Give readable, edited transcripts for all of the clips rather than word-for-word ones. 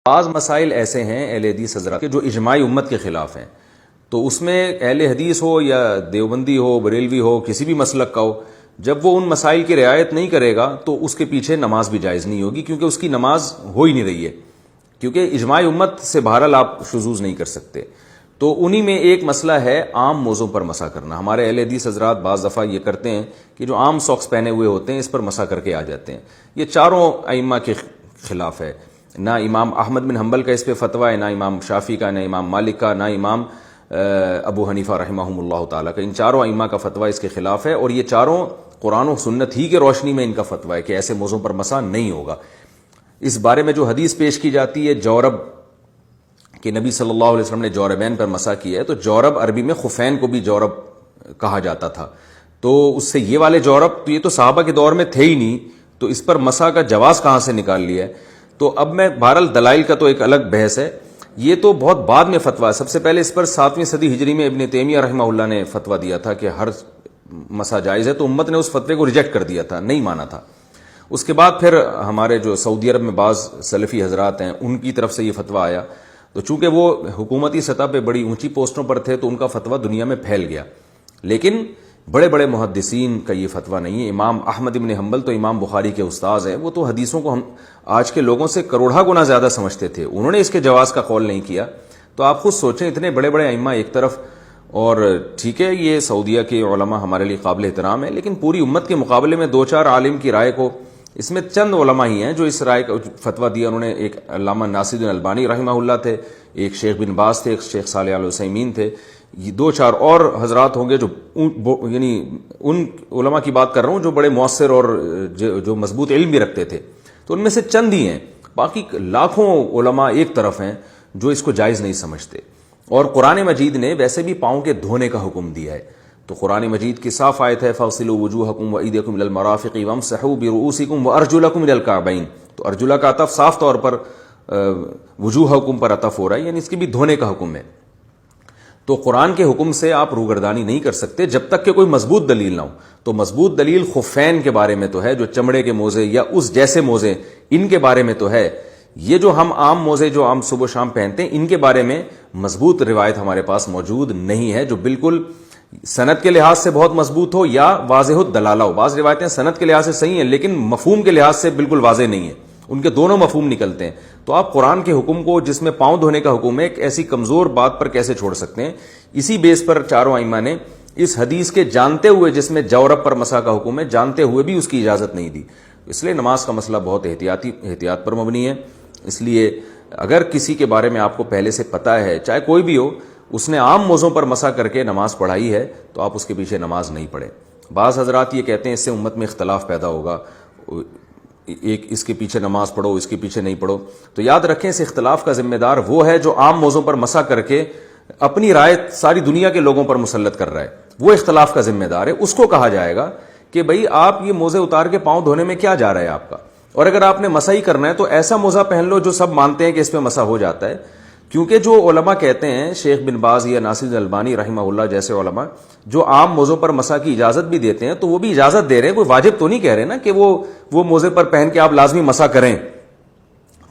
بعض مسائل ایسے ہیں اہل حدیث حضرات کے جو اجماعی امت کے خلاف ہیں، تو اس میں اہل حدیث ہو یا دیوبندی ہو، بریلوی ہو، کسی بھی مسلک کا ہو، جب وہ ان مسائل کی رعایت نہیں کرے گا تو اس کے پیچھے نماز بھی جائز نہیں ہوگی، کیونکہ اس کی نماز ہو ہی نہیں رہی ہے، کیونکہ اجماعی امت سے بہرحال آپ شذوذ نہیں کر سکتے۔ تو انہی میں ایک مسئلہ ہے عام موضوع پر مسح کرنا۔ ہمارے اہل حدیث حضرات بعض دفعہ یہ کرتے ہیں کہ جو عام ساکس پہنے ہوئے ہوتے ہیں اس پر مسح کر کے آ جاتے ہیں۔ یہ چاروں ائمہ کے خلاف ہے، نہ امام احمد بن حنبل کا اس پہ فتویٰ ہے، نہ امام شافعی کا، نہ امام مالک کا، نہ امام ابو حنیفہ رحمہم اللہ تعالیٰ کا۔ ان چاروں ائمہ کا فتویٰ اس کے خلاف ہے، اور یہ چاروں قرآن و سنت ہی کے روشنی میں ان کا فتویٰ ہے کہ ایسے موضوع پر مسح نہیں ہوگا۔ اس بارے میں جو حدیث پیش کی جاتی ہے جورب کہ نبی صلی اللہ علیہ وسلم نے جوربین پر مسح کیا ہے، تو جورب عربی میں خفین کو بھی جورب کہا جاتا تھا، تو اس سے یہ والے جورب تو یہ تو صحابہ کے دور میں تھے ہی نہیں، تو اس پر مسح کا جواز کہاں سے نکال لیا ہے؟ تو اب میں بہرحال دلائل کا تو ایک الگ بحث ہے، یہ تو بہت بعد میں فتویٰ ہے۔ سب سے پہلے اس پر 7ویں صدی ہجری میں ابن تیمیہ رحمہ اللہ نے فتویٰ دیا تھا کہ ہر مسح جائز ہے، تو امت نے اس فتوے کو ریجیکٹ کر دیا تھا، نہیں مانا تھا۔ اس کے بعد پھر ہمارے جو سعودی عرب میں بعض سلفی حضرات ہیں ان کی طرف سے یہ فتویٰ آیا، تو چونکہ وہ حکومتی سطح پہ بڑی اونچی پوسٹوں پر تھے تو ان کا فتویٰ دنیا میں پھیل گیا، لیکن بڑے بڑے محدثین کا یہ فتویٰ نہیں ہے۔ امام احمد بن حنبل تو امام بخاری کے استاذ ہیں، وہ تو حدیثوں کو ہم آج کے لوگوں سے کروڑا گنا زیادہ سمجھتے تھے، انہوں نے اس کے جواز کا قول نہیں کیا۔ تو آپ خود سوچیں، اتنے بڑے بڑے ائمہ ایک طرف، اور ٹھیک ہے یہ سعودیہ کے علماء ہمارے لیے قابل احترام ہے، لیکن پوری امت کے مقابلے میں 2-4 عالم کی رائے کو، اس میں چند علماء ہی ہیں جو اس رائے کا فتویٰ دیا۔ انہوں نے ایک علامہ ناصر البانی رحمہ اللہ تھے، ایک شیخ بن باز تھے، ایک شیخ صالح آل عثیمین تھے، یہ 2-4 اور حضرات ہوں گے جو یعنی ان علماء کی بات کر رہا ہوں جو بڑے مؤثر اور جو مضبوط علم بھی رکھتے تھے، تو ان میں سے چند ہی ہیں، باقی لاکھوں علماء ایک طرف ہیں جو اس کو جائز نہیں سمجھتے۔ اور قرآن مجید نے ویسے بھی پاؤں کے دھونے کا حکم دیا ہے، تو قرآن مجید کی صاف آیت ہے فَاغْسِلُوا وُجُوهَكُمْ وَأَيْدِيَكُمْ إِلَى الْمَرَافِقِ وَامْسَحُوا بِرُؤُوسِكُمْ وَأَرْجُلَكُمْ إِلَى الْكَعْبَيْنِ۔ تو ارجلا کا عطف صاف طور پر وجوہکم پر عطف ہو رہا ہے، یعنی اس کی بھی دھونے کا حکم ہے۔ تو قرآن کے حکم سے آپ روگردانی نہیں کر سکتے جب تک کہ کوئی مضبوط دلیل نہ ہو۔ تو مضبوط دلیل خفین کے بارے میں تو ہے، جو چمڑے کے موزے یا اس جیسے موزے، ان کے بارے میں تو ہے۔ یہ جو ہم عام موزے جو ہم صبح و شام پہنتے ہیں، ان کے بارے میں مضبوط روایت ہمارے پاس موجود نہیں ہے جو بالکل سند کے لحاظ سے بہت مضبوط ہو یا واضح الدلالہ ہو۔ بعض روایتیں سند کے لحاظ سے صحیح ہیں لیکن مفہوم کے لحاظ سے بالکل واضح نہیں ہیں، ان کے دونوں مفہوم نکلتے ہیں۔ تو آپ قرآن کے حکم کو، جس میں پاؤں دھونے کا حکم ہے، ایک ایسی کمزور بات پر کیسے چھوڑ سکتے ہیں؟ اسی بیس پر چاروں ائمہ نے اس حدیث کے جانتے ہوئے، جس میں جورب پر مسح کا حکم ہے، جانتے ہوئے بھی اس کی اجازت نہیں دی۔ اس لیے نماز کا مسئلہ بہت احتیاط پر مبنی ہے۔ اس لیے اگر کسی کے بارے میں آپ کو پہلے سے پتہ ہے، چاہے کوئی بھی ہو، اس نے عام موضوع پر مسح کر کے نماز پڑھائی ہے، تو آپ اس کے پیچھے نماز نہیں پڑھیں۔ بعض حضرات یہ کہتے ہیں اس سے امت میں اختلاف پیدا ہوگا، ایک اس کے پیچھے نماز پڑھو، اس کے پیچھے نہیں پڑھو۔ تو یاد رکھیں اس اختلاف کا ذمہ دار وہ ہے جو عام موضوع پر مسح کر کے اپنی رائے ساری دنیا کے لوگوں پر مسلط کر رہا ہے، وہ اختلاف کا ذمہ دار ہے۔ اس کو کہا جائے گا کہ بھئی آپ یہ موزے اتار کے پاؤں دھونے میں کیا جا رہا ہے آپ کا، اور اگر آپ نے مسح ہی کرنا ہے تو ایسا موزہ پہن لو جو سب مانتے ہیں کہ اس پہ مسح ہو جاتا ہے۔ کیونکہ جو علماء کہتے ہیں، شیخ بن باز یا ناصر البانی رحمہ اللہ جیسے علماء جو عام موضوع پر مسح کی اجازت بھی دیتے ہیں، تو وہ بھی اجازت دے رہے ہیں، کوئی واجب تو نہیں کہہ رہے نا کہ وہ موزے پر پہن کے آپ لازمی مسح کریں۔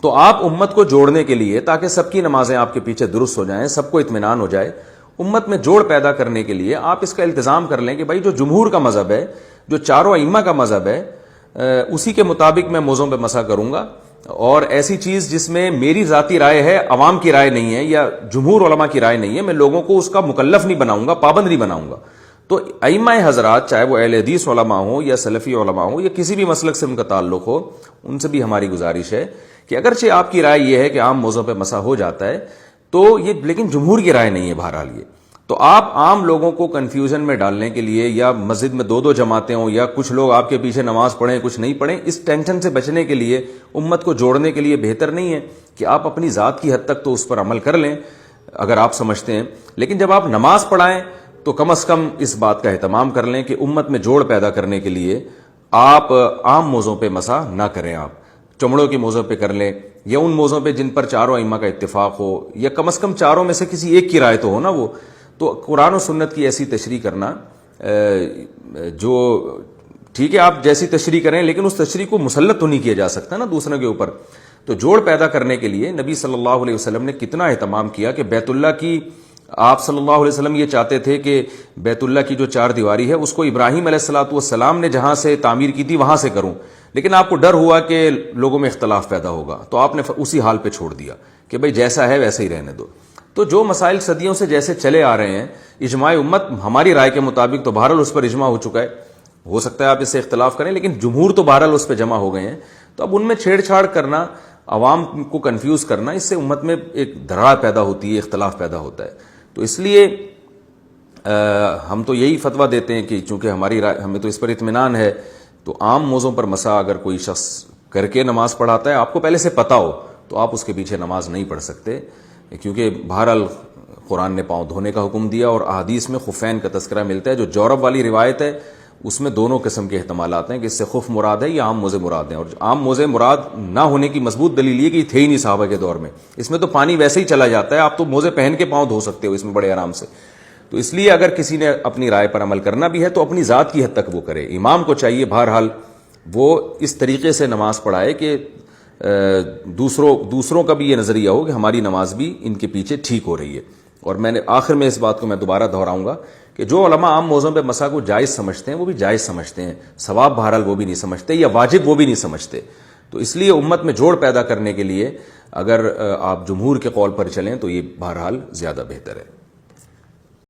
تو آپ امت کو جوڑنے کے لیے، تاکہ سب کی نمازیں آپ کے پیچھے درست ہو جائیں، سب کو اطمینان ہو جائے، امت میں جوڑ پیدا کرنے کے لیے آپ اس کا التزام کر لیں کہ بھائی جو جمہور کا مذہب ہے، جو چاروں ائمہ کا مذہب ہے، اسی کے مطابق میں موضوع پہ مسح کروں گا، اور ایسی چیز جس میں میری ذاتی رائے ہے، عوام کی رائے نہیں ہے یا جمہور علماء کی رائے نہیں ہے، میں لوگوں کو اس کا مکلف نہیں بناؤں گا، پابند نہیں بناؤں گا۔ تو ائمہ حضرات، چاہے وہ اہل حدیث علماء ہوں یا سلفی علماء ہوں یا کسی بھی مسلک سے ان کا تعلق ہو، ان سے بھی ہماری گزارش ہے کہ اگرچہ آپ کی رائے یہ ہے کہ عام موضوع پہ مسح ہو جاتا ہے، تو یہ لیکن جمہور کی رائے نہیں ہے بہرحال یہ۔ تو آپ عام لوگوں کو کنفیوژن میں ڈالنے کے لیے، یا مسجد میں 2 جماعتیں ہوں یا کچھ لوگ آپ کے پیچھے نماز پڑھیں کچھ نہیں پڑھیں، اس ٹینشن سے بچنے کے لیے، امت کو جوڑنے کے لیے بہتر نہیں ہے کہ آپ اپنی ذات کی حد تک تو اس پر عمل کر لیں اگر آپ سمجھتے ہیں، لیکن جب آپ نماز پڑھائیں تو کم از کم اس بات کا اہتمام کر لیں کہ امت میں جوڑ پیدا کرنے کے لیے آپ عام موضوع پہ مسح نہ کریں، آپ چمڑوں کے موضوع پہ کر لیں، یا ان موضوع پہ جن پر چاروں ائمہ کا اتفاق ہو، یا کم از کم چاروں میں سے کسی ایک کی رائے تو ہو نا وہ۔ تو قرآن و سنت کی ایسی تشریح کرنا جو ٹھیک ہے آپ جیسی تشریح کریں، لیکن اس تشریح کو مسلط تو نہیں کیا جا سکتا نا دوسروں کے اوپر۔ تو جوڑ پیدا کرنے کے لیے نبی صلی اللہ علیہ وسلم نے کتنا اہتمام کیا کہ بیت اللہ کی، آپ صلی اللہ علیہ وسلم یہ چاہتے تھے کہ بیت اللہ کی جو چار دیواری ہے اس کو ابراہیم علیہ الصلوۃ والسلام نے جہاں سے تعمیر کی تھی وہاں سے کروں، لیکن آپ کو ڈر ہوا کہ لوگوں میں اختلاف پیدا ہوگا، تو آپ نے اسی حال پہ چھوڑ دیا کہ بھئی جیسا ہے ویسے ہی رہنے دو۔ تو جو مسائل صدیوں سے جیسے چلے آ رہے ہیں، اجماع امت ہماری رائے کے مطابق تو بہرحال اس پر اجماع ہو چکا ہے، ہو سکتا ہے آپ اس سے اختلاف کریں لیکن جمہور تو بہرحال اس پہ جمع ہو گئے ہیں، تو اب ان میں چھیڑ چھاڑ کرنا، عوام کو کنفیوز کرنا، اس سے امت میں ایک دھڑا پیدا ہوتی ہے، اختلاف پیدا ہوتا ہے۔ تو اس لیے ہم تو یہی فتویٰ دیتے ہیں کہ چونکہ ہماری رائے، ہمیں تو اس پر اطمینان ہے، تو عام موضوع پر مسا اگر کوئی شخص کر کے نماز پڑھاتا ہے، آپ کو پہلے سے پتہ ہو، تو آپ اس کے پیچھے نماز نہیں پڑھ سکتے، کیونکہ بہرحال قرآن نے پاؤں دھونے کا حکم دیا اور احادیث میں خفین کا تذکرہ ملتا ہے۔ جو جورب والی روایت ہے اس میں دونوں قسم کے احتمالات ہیں کہ اس سے خف مراد ہے یا عام موزے مراد ہیں، اور عام موزے مراد نہ ہونے کی مضبوط دلیل یہ کہ یہ تھے ہی نہیں صحابہ کے دور میں، اس میں تو پانی ویسے ہی چلا جاتا ہے، آپ تو موزے پہن کے پاؤں دھو سکتے ہو اس میں بڑے آرام سے۔ تو اس لیے اگر کسی نے اپنی رائے پر عمل کرنا بھی ہے تو اپنی ذات کی حد تک وہ کرے، امام کو چاہیے بہرحال وہ اس طریقے سے نماز پڑھائے کہ دوسروں کا بھی یہ نظریہ ہو کہ ہماری نماز بھی ان کے پیچھے ٹھیک ہو رہی ہے۔ اور میں نے آخر میں اس بات کو میں دوبارہ دہراؤں گا کہ جو علماء عام موضوع پہ مسا کو جائز سمجھتے ہیں وہ بھی جائز سمجھتے ہیں، ثواب بہرحال وہ بھی نہیں سمجھتے، یا واجب وہ بھی نہیں سمجھتے۔ تو اس لیے امت میں جوڑ پیدا کرنے کے لیے اگر آپ جمہور کے قول پر چلیں تو یہ بہرحال زیادہ بہتر ہے۔